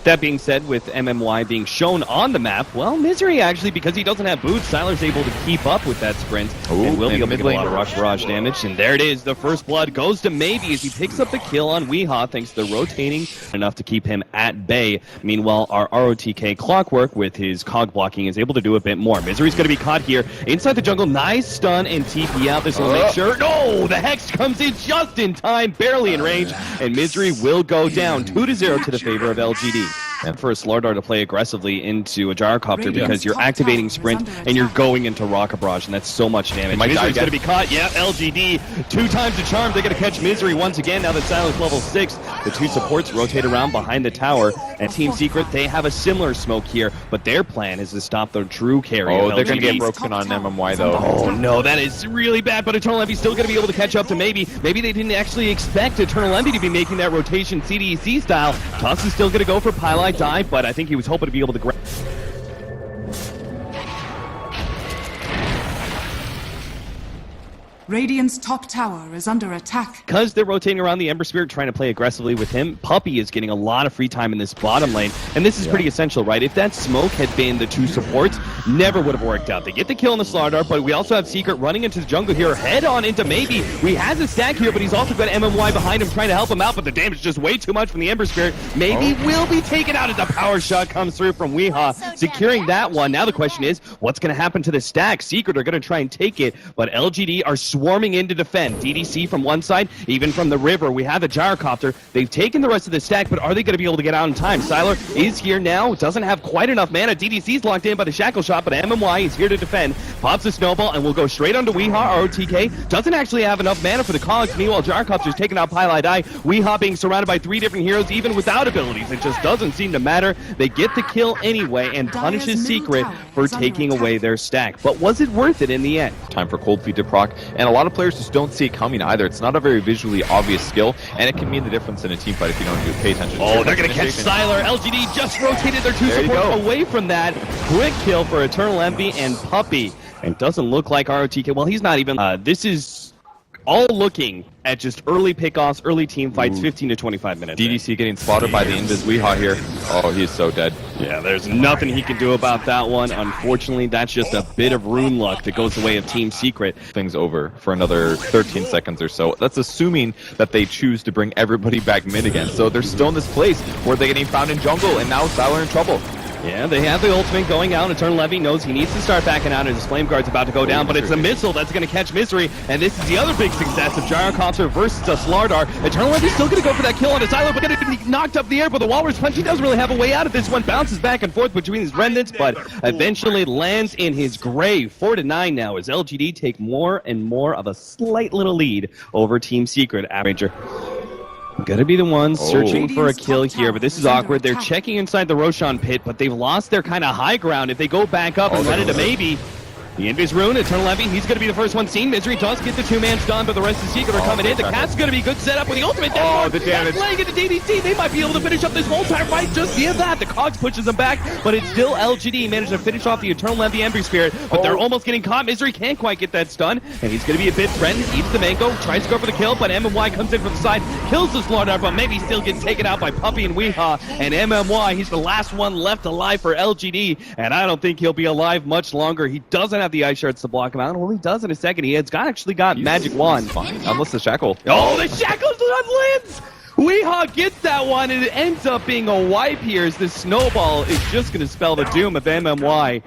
That being said, with MMY being shown on the map, well, Misery actually, because he doesn't have boots, Siler's able to keep up with that sprint and will be able to get a lot of rush barrage damage. And there it is, the first blood goes to Maybe as he picks up the kill on Weehaw thanks to the rotating enough to keep him at bay. Meanwhile, our ROTK Clockwork with his cog blocking is able to do a bit more. Misery's going to be caught here inside the jungle. Nice stun and TP out. This will make sure. No, the Hex comes in just in time, barely in range, and Misery will go down 2-0 to the favor of LGD. And for a Slardar to play aggressively into a Gyrocopter because you're activating Sprint and you're going into Rocket Barrage, and that's so much damage. Misery's going to be caught. Yeah, LGD, 2 times the charm. They're going to catch Misery once again now that Siler's level 6. The 2 supports rotate around behind the tower. And Team Secret, they have a similar smoke here, but their plan is to stop the true carry. Oh, they're going to get broken on MMY though. Oh no, that is really bad, but Eternal Envy's still going to be able to catch up to Maybe. Maybe they didn't actually expect Eternal Envy to be making that rotation CDEC style. Toss is still going to go for Pylite dive, but I think he was hoping to be able to grab. Radiant's top tower is under attack. Because they're rotating around the Ember Spirit, trying to play aggressively with him, Puppey is getting a lot of free time in this bottom lane, and this is pretty essential, right? If that smoke had been the 2 supports, never would have worked out. They get the kill on the Slardar, but we also have Secret running into the jungle here, head on into Maybe. He has a stack here, but he's also got MMY behind him trying to help him out, but the damage is just way too much from the Ember Spirit. Maybe will be taken out as a power shot comes through from Weehaw, securing that one. Now the question is, what's going to happen to the stack? Secret are going to try and take it, but LGD are swarming in to defend. DDC from one side, even from the river. We have a Gyrocopter. They've taken the rest of the stack, but are they going to be able to get out in time? Siler is here now. Doesn't have quite enough mana. DDC's locked in by the Shackle Shot, but MMY is here to defend. Pops a Snowball and will go straight onto Weehaw. ROTK doesn't actually have enough mana for the Cogs. Meanwhile, Gyrocopter's taking out Pylite Eye. Weehaw being surrounded by 3 different heroes, even without abilities. It just doesn't seem to matter. They get the kill anyway and punishes Secret for taking away their stack. But was it worth it in the end? Time for Cold Feet to proc, and a lot of players just don't see it coming either. It's not a very visually obvious skill, and it can mean the difference in a team fight if you don't pay attention. Oh, they're going to catch Siler. LGD just rotated their 2 supports away from that. Quick kill for Eternal Envy and Puppey. And doesn't look like ROTK. Well, he's not even. This is all looking at just early pickoffs, early team fights, 15 to 25 minutes. DDC getting spotted by the Invis Weehaw here. Oh, he's so dead. Yeah, there's nothing he can do about that one. Unfortunately, that's just a bit of rune luck that goes the way of Team Secret. Things over for another 13 seconds or so. That's assuming that they choose to bring everybody back mid again. So they're still in this place where they're getting found in jungle, and now Siler in trouble. Yeah, they have the ultimate going out. Eternal Envy knows he needs to start backing out, and his Flame Guard's about to go down, but it's a missile that's going to catch Misery, and this is the other big success of Gyrocopter versus a Slardar. Eternal Envy's still going to go for that kill on his Siler, but going to be knocked up the air, but the Walrus Punch, he doesn't really have a way out of this one. Bounces back and forth between his remnants, but eventually lands in his grave. 4-9 now as LGD take more and more of a slight little lead over Team Secret. Ranger gonna be the ones searching for a kill here, but this is awkward. They're checking inside the Roshan pit, but they've lost their kind of high ground. If they go back up and run into Maybe, the Invis Rune, Eternal Envy, he's going to be the first one seen. Misery does get the 2-man stun, but the rest of the Secret are coming in. The Cat's going to be good setup with the ultimate. The damage. Laying into DDC. They might be able to finish up this multi-fight just via that. The Cogs pushes them back, but it's still LGD managed to finish off the Eternal Envy Ember Spirit, but they're almost getting caught. Misery can't quite get that stun, and he's going to be a bit threatened. Eats the mango, tries to go for the kill, but MMY comes in from the side, kills the Slardar, but maybe still gets taken out by Puppey and Weehaw, and MMY, he's the last one left alive for LGD, and I don't think he'll be alive much longer. He doesn't have the Ice Shards to block him out. Well, he does in a second. He has actually got Magic Wand. Fine. Unless the Shackle. Oh, the Shackle's on Lens! Weehaw gets that one, and it ends up being a wipe here as this Snowball is just going to spell the doom of MMY.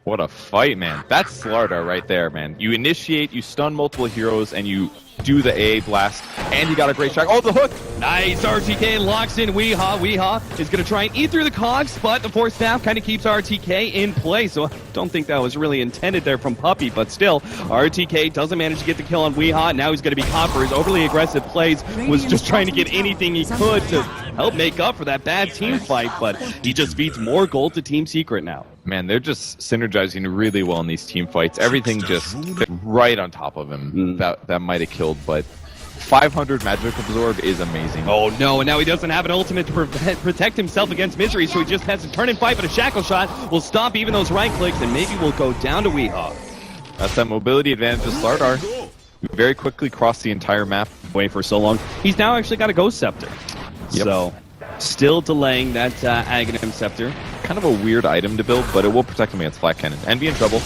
What a fight, man. That's Slardar right there, man. You initiate, you stun multiple heroes, and you do the AA blast, and you got a great track. Oh, the hook! Nice. RTK locks in Weehaw. Weehaw is going to try and eat through the Cogs, but the Force Staff kind of keeps RTK in play, so I don't think that was really intended there from Puppey, but still, RTK doesn't manage to get the kill on Weehaw. Now he's going to be caught for his overly aggressive plays, was just trying to get anything he could to help make up for that bad team fight, but he just feeds more gold to Team Secret now. Man, they're just synergizing really well in these team fights. Everything just right on top of him. That might have killed, but 500 Magic Absorb is amazing. Oh no, and now he doesn't have an ultimate to protect himself against Misery, so he just has to turn and fight, but a Shackle Shot will stop even those right clicks, and maybe we'll go down to Weehaw. That's that mobility advantage of Slardar. Very quickly crossed the entire map. Away for so long. He's now actually got a Ghost Scepter. Yep. So Still delaying that Aghanim Scepter. Kind of a weird item to build, but it will protect him against Flat Cannon. Envy in trouble.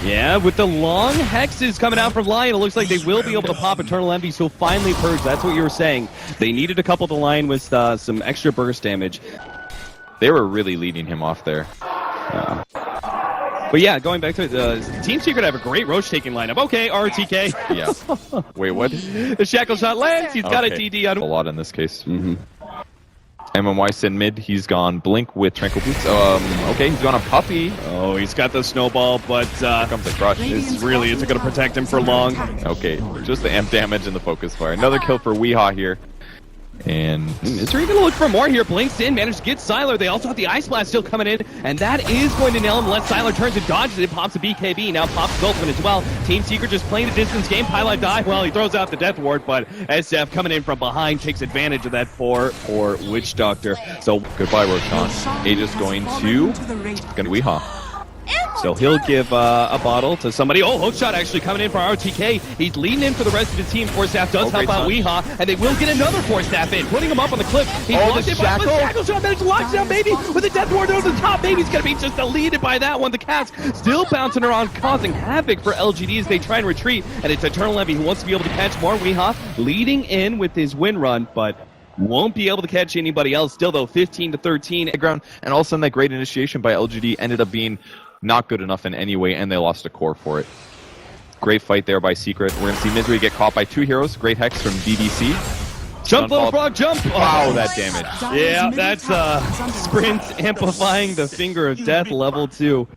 Yeah, with the long hexes coming out from Lion, it looks like they will be able to pop Eternal Envy, so finally purge. That's what you were saying. They needed a couple to line with some extra burst damage. They were really leading him off there. But yeah, going back to it, Team Secret have a great Roche taking lineup. Okay, RTK. Yeah. Wait, what? The shackle shot lands. He's got a DD on a lot in this case. MMY sit mid. He's gone Blink with Tranquil Boots. Okay, he's gone a Puppy. Oh, he's got the snowball, but Here comes the Crush. this really isn't going to protect him for long. Okay, just the amp damage and the focus fire. Another kill for Weehaw here. And Misery going to look for more here. Blinks in, managed to get Sylar. They also have the Ice Blast still coming in, and that is going to nail him unless Sylar turns and dodges it. Pops a BKB, now pops Gulfman as well. Team Secret just playing the distance game. Pylite die. Well, he throws out the Death Ward, but SF coming in from behind takes advantage of that for Witch Doctor. So goodbye, Roshan. Aegis going to Weehaw. So he'll give a bottle to somebody. Oh, hookshot actually coming in for RTK. He's leading in for the rest of his team. Force Staff does help out Weehaw, and they will get another Force Staff in, putting him up on the cliff. He's locked in, but the shackle shot managed to lock down Baby with the Death Ward over the top. Baby's going to be just deleted by that one. The Cats still bouncing around, causing havoc for LGD as they try and retreat, and it's Eternal Envy who wants to be able to catch more. Weehaw leading in with his win run, but won't be able to catch anybody else. Still, though, 15-13. Ground, and all of a sudden that great initiation by LGD ended up being not good enough in any way, and they lost a core for it. Great fight there by Secret. We're going to see Misery get caught by two heroes. Great hex from DDC. Jump, little frog, jump! Wow, that damage. Yeah, that's Sprint amplifying the Finger of Death level 2.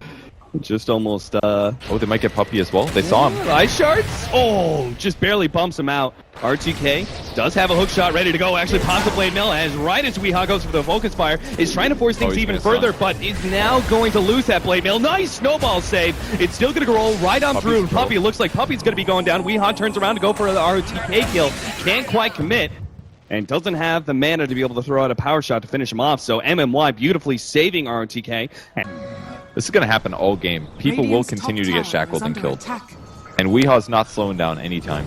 Just almost, Oh, they might get Puppy as well. They saw him. Ice Shards? Oh, just barely bumps him out. RTK does have a hook shot ready to go. Actually, pops the Blade Mill as right as Weehaw goes for the Focus Fire. Is trying to force things even further, but is now going to lose that Blade Mill. Nice snowball save. It's still going to roll right on through. Puppy, looks like Puppy's going to be going down. Weehaw turns around to go for the RTK kill. Can't quite commit. And doesn't have the mana to be able to throw out a power shot to finish him off. So MMY beautifully saving RTK. This is going to happen all game. People will continue to get shackled and killed. And Weehaw's not slowing down anytime.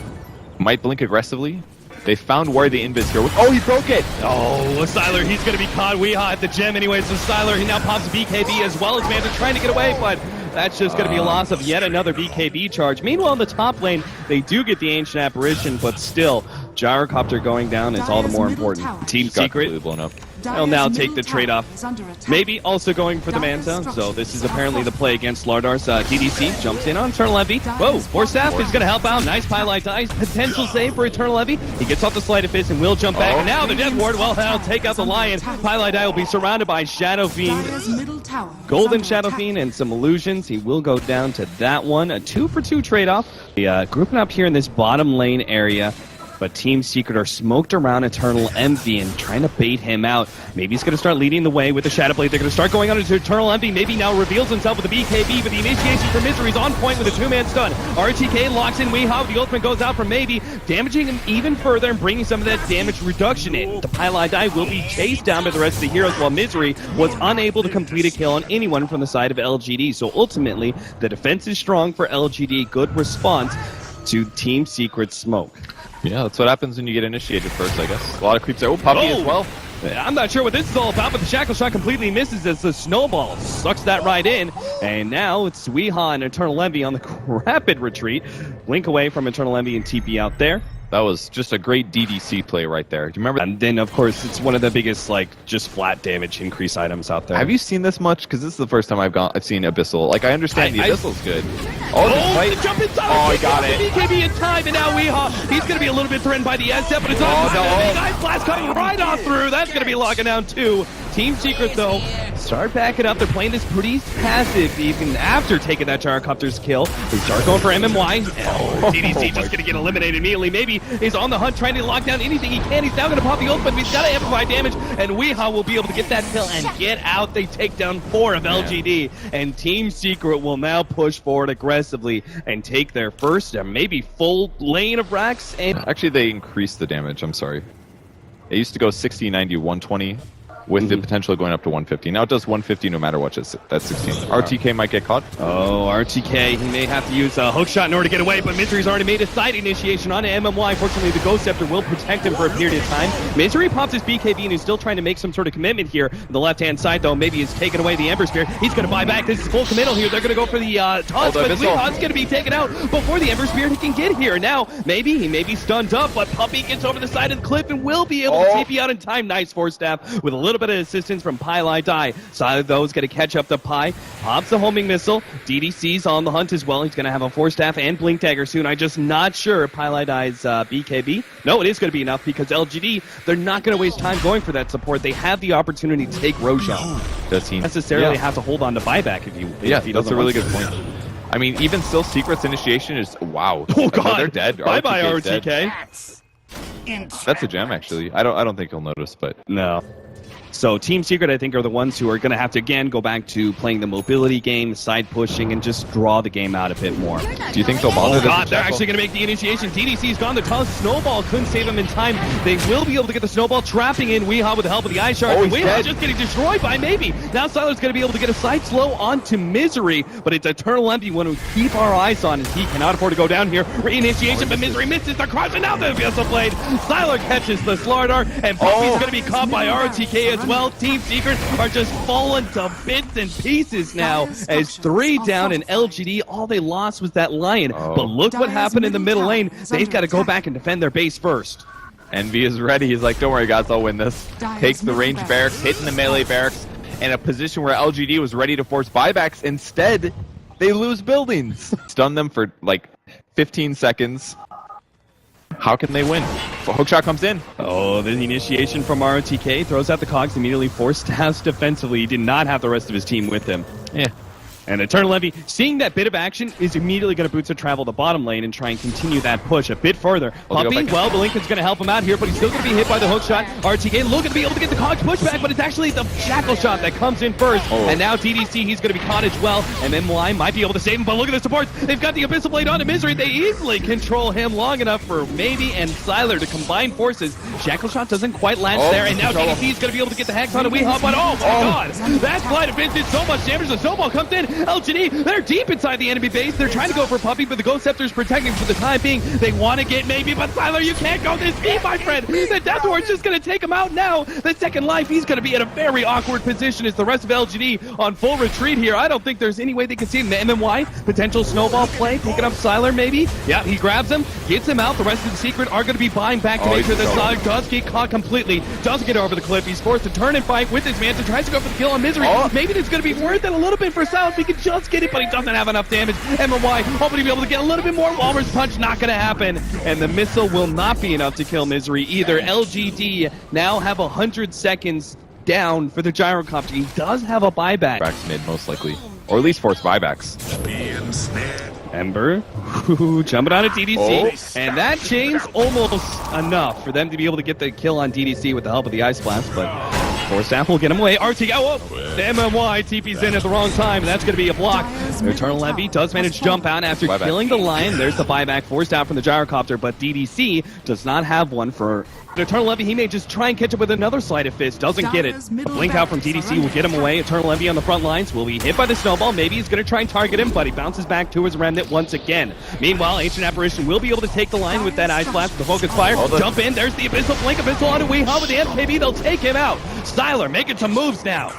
Might blink aggressively. They found where the invis here was. Oh, he broke it! Oh, Sylar, he's going to be caught. Weehaw at the gem anyway. So Sylar, he now pops BKB as well as Manta trying to get away, but that's just going to be a loss of yet another BKB charge. Meanwhile, in the top lane, they do get the Ancient Apparition, but still, Gyrocopter going down is all the more important. Team Secret blown up. They'll now take the trade-off. Maybe also going for the Manta. So this is apparently the play against Lardar's. DDC jumps in on Eternal Envy. Whoa, Force Staff is going to help out. Nice Pylite dice. Potential save for Eternal Envy. He gets off the Sleight of Fist and will jump back. And now the Death Ward, well, that'll take out the Lion. Pylite die will be surrounded by Shadow Fiend. Golden Shadow Fiend and some illusions. He will go down to that one. A 2-for-2 trade-off. Grouping up here in this bottom lane area. But Team Secret are smoked around Eternal Envy and trying to bait him out. Maybe he's going to start leading the way with the Shadow Blade. They're going to start going on into Eternal Envy. Maybe now reveals himself with the BKB, but the initiation for Misery is on point with a 2-man stun. RTK locks in Weehaw. The ultimate goes out for Maybe, damaging him even further and bringing some of that damage reduction in. The Pylite die will be chased down by the rest of the heroes, while Misery was unable to complete a kill on anyone from the side of LGD. So ultimately, the defense is strong for LGD. Good response to Team Secret's smoke. Yeah, that's what happens when you get initiated first, I guess. A lot of creeps there. Oh, Puppy as well. I'm not sure what this is all about, but the shackle shot completely misses as the snowball sucks that right in. And now it's Weehaw and Eternal Envy on the rapid retreat. Blink away from Eternal Envy and TP out there. That was just a great DDC play right there. Do you remember? And then, of course, it's one of the biggest, just flat damage increase items out there. Have you seen this much? Because this is the first time I've seen Abyssal. Like, I understand the Abyssal's good. The jump inside! Oh, he got it. BKB in time, and now Weehaw, he's going to be a little bit threatened by the SF, but it's on. Ice Blast coming right on through. That's going to be locking down too. Team Secret, though, start backing up. They're playing this pretty passive, even after taking that Gyrocopter's kill. They start going for MMY. DDC just going to get eliminated immediately. Maybe he's on the hunt trying to lock down anything he can. He's now going to pop the ult, but he's got to amplify damage, and Weehaw will be able to get that kill and get out. They take down 4 of LGD, and Team Secret will now push forward aggressively and take their first, maybe full lane of racks. And actually, they increased the damage. I'm sorry. It used to go 60, 90, 120. with the potential of going up to 150. Now it does 150 no matter what. That's 16. RTK might get caught. Oh, RTK, he may have to use a hook shot in order to get away, but Misery's already made a side initiation on MMY. Fortunately, the Ghost Scepter will protect him for a period of time. Misery pops his BKB and he's still trying to make some sort of commitment here. The left-hand side, though, maybe he's taken away the Ember Spear. He's going to buy back. This is full committal here. They're going to go for the toss, but Weehaw's going to be taken out before the Ember Spear can get here. Now, maybe he may be stunned up, but Puppey gets over the side of the cliff and will be able to TP out in time. Nice Force Staff with a little bit of assistance from Pylai Die. Side, though, is going to catch up to Pi. Pops the homing missile. DDC's on the hunt as well. He's going to have a Force Staff and Blink Dagger soon. I'm just not sure Pylai Die's BKB. No, it is going to be enough because LGD, they're not going to waste time going for that support. They have the opportunity to take Roshan. Does he necessarily have to hold on to buyback if he that's a really good point. I mean, even still, Secret's initiation is wow. Oh god, they're dead. Bye-bye RTK. That's a gem, actually. I don't think he'll notice, but no. So Team Secret, I think, are the ones who are going to have to, again, go back to playing the mobility game, side pushing, and just draw the game out a bit more. Do you think they'll bother? Oh, God, they're actually going to make the initiation. DDC's gone. The toss snowball couldn't save him in time. They will be able to get the snowball, trapping in Weehaw with the help of the Ice Shard. And Weehaw just getting destroyed by maybe. Now Siler's going to be able to get a side slow onto Misery, but it's Eternal Envy one who keep our eyes on, as he cannot afford to go down here. Reinitiation, but Misery misses the crush, and now the Vessel Blade. Siler catches the Slardar, and Puppey's going to be caught by RTK as well. Team Secret are just falling to bits and pieces now as 3 down in LGD. All they lost was that Lion. But look what happened in the middle lane. They've got to go back and defend their base first. Envy is ready. He's like, don't worry, guys, I'll win this. Takes the range barracks, hitting the melee barracks, in a position where LGD was ready to force buybacks. Instead, they lose buildings. Stun them for like 15 seconds. How can they win? Hookshot comes in. Oh, the initiation from ROTK throws out the cogs, immediately Force Staffs defensively. He did not have the rest of his team with him. Yeah. And Eternal Envy, seeing that bit of action, is immediately going to boots to travel the bottom lane and try and continue that push a bit further. Puppey, well, Belinken's going to help him out here, but he's still going to be hit by the hook shot. RTK looking to be able to get the cogs pushback, but it's actually the shackle shot that comes in first. And now DDC, he's going to be caught as well. And MY might be able to save him, but look at the supports. They've got the Abyssal Blade onto Misery. They easily control him long enough for Maybe and Siler to combine forces. Shackle shot doesn't quite land there, and now DDC is going to be able to get the Hex onto Weehawk, but oh my god! That Slide of Fist did so much damage. The snowball comes in. LGD, they're deep inside the enemy base. They're trying to go for Puppey, but the Ghost Scepter's protecting for the time being. They want to get Maybe, but Siler, you can't go this deep, my friend. The Death Ward's just going to take him out now. The second life, he's going to be in a very awkward position as the rest of LGD on full retreat here. I don't think there's any way they can see him. The MMY, potential snowball play, picking up Siler maybe. Yeah, he grabs him, gets him out. The rest of the Secret are going to be buying back to make sure that Siler does get caught completely. Doesn't get over the cliff. He's forced to turn and fight with his Manta. Tries to go for the kill on Misery. Maybe it's going to be worth it a little bit for Siler if he can just get it, but he doesn't have enough damage. MMY hoping to be able to get a little bit more. Walrus Punch not going to happen, and the missile will not be enough to kill Misery either. LGD now have 100 seconds down for the gyrocopter. He does have a buyback. Back mid, most likely, or at least force buybacks. Ember jumping on a DDC, and that chain's almost enough for them to be able to get the kill on DDC with the help of the Ice Blast, but Force Staff will get him away. RT, the MMY TP's in at the wrong time, and that's going to be a block. Eternal Envy does manage to jump out after killing the Lion. There's the buyback forced out from the gyrocopter, but DDC does not have one for Eternal Envy. He may just try and catch up with another Sleight of Fist. Doesn't get it. A blink out from DDC will get him away. Eternal Envy on the front lines will be hit by the snowball. Maybe he's going to try and target him, but he bounces back to his remnant once again. Meanwhile, Ancient Apparition will be able to take the line with that Ice Blast with the Focus Fire. Jump in. There's the Abyssal Blink. Abyssal onto Weehawk with the MKB. They'll take him out. Siler making some moves now.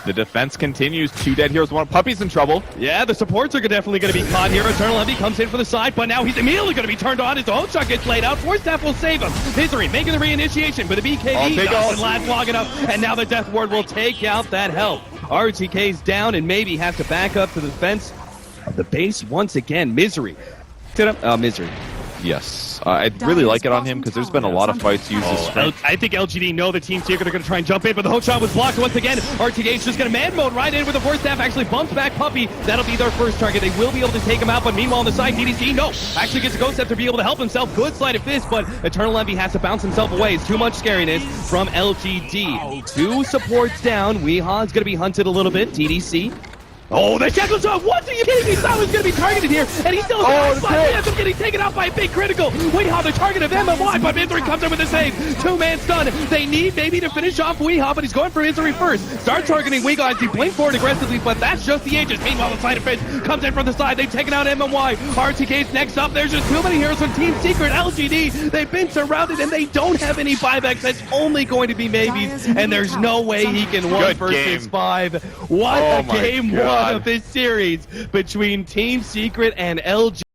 The defense continues. 2 dead heroes. 1 Puppey's in trouble. Yeah, the supports are definitely going to be caught here. Eternal Envy comes in for the side, but now he's immediately going to be turned on as the hook shot gets laid out. Force Staff will save him. Misery making the reinitiation, but the BKB doesn't last long enough, and now the Death Ward will take out that help. RTK's down and maybe has to back up to the defense of the base once again. Misery. Misery. Yes. I'd really like it on him because there's been a lot of fights used as strength. I think LGD know the Team Secret are going to try and jump in, but the hook shot was blocked once again. RTK's just going to man mode right in with the Force Staff. Actually bumps back Puppey. That'll be their first target. They will be able to take him out, but meanwhile on the side, DDC, no. Actually gets a Ghost Scepter to be able to help himself. Good Sleight of Fist, but Eternal Envy has to bounce himself away. It's too much scariness from LGD. 2 supports down. Weehaw's going to be hunted a little bit. DDC Oh, the shackles off. What are you kidding me? Simon's going to be targeted here, and he's still Oh, ends up getting taken out by a big critical. Weehaw, the target of MMY, but Misery comes in with the save. Two-man stun. They need maybe to finish off Weehaw, but he's going for Misery first. Start targeting Weehaw as he blink forward aggressively, but that's just the Aegis. Meanwhile, the side of Fish comes in from the side. They've taken out MMY. RTK's next up. There's just too many heroes from Team Secret. LGD, they've been surrounded, and they don't have any buybacks. That's only going to be maybes, and there's no way he can 1 versus 5. What a game one of this series between Team Secret and LGD.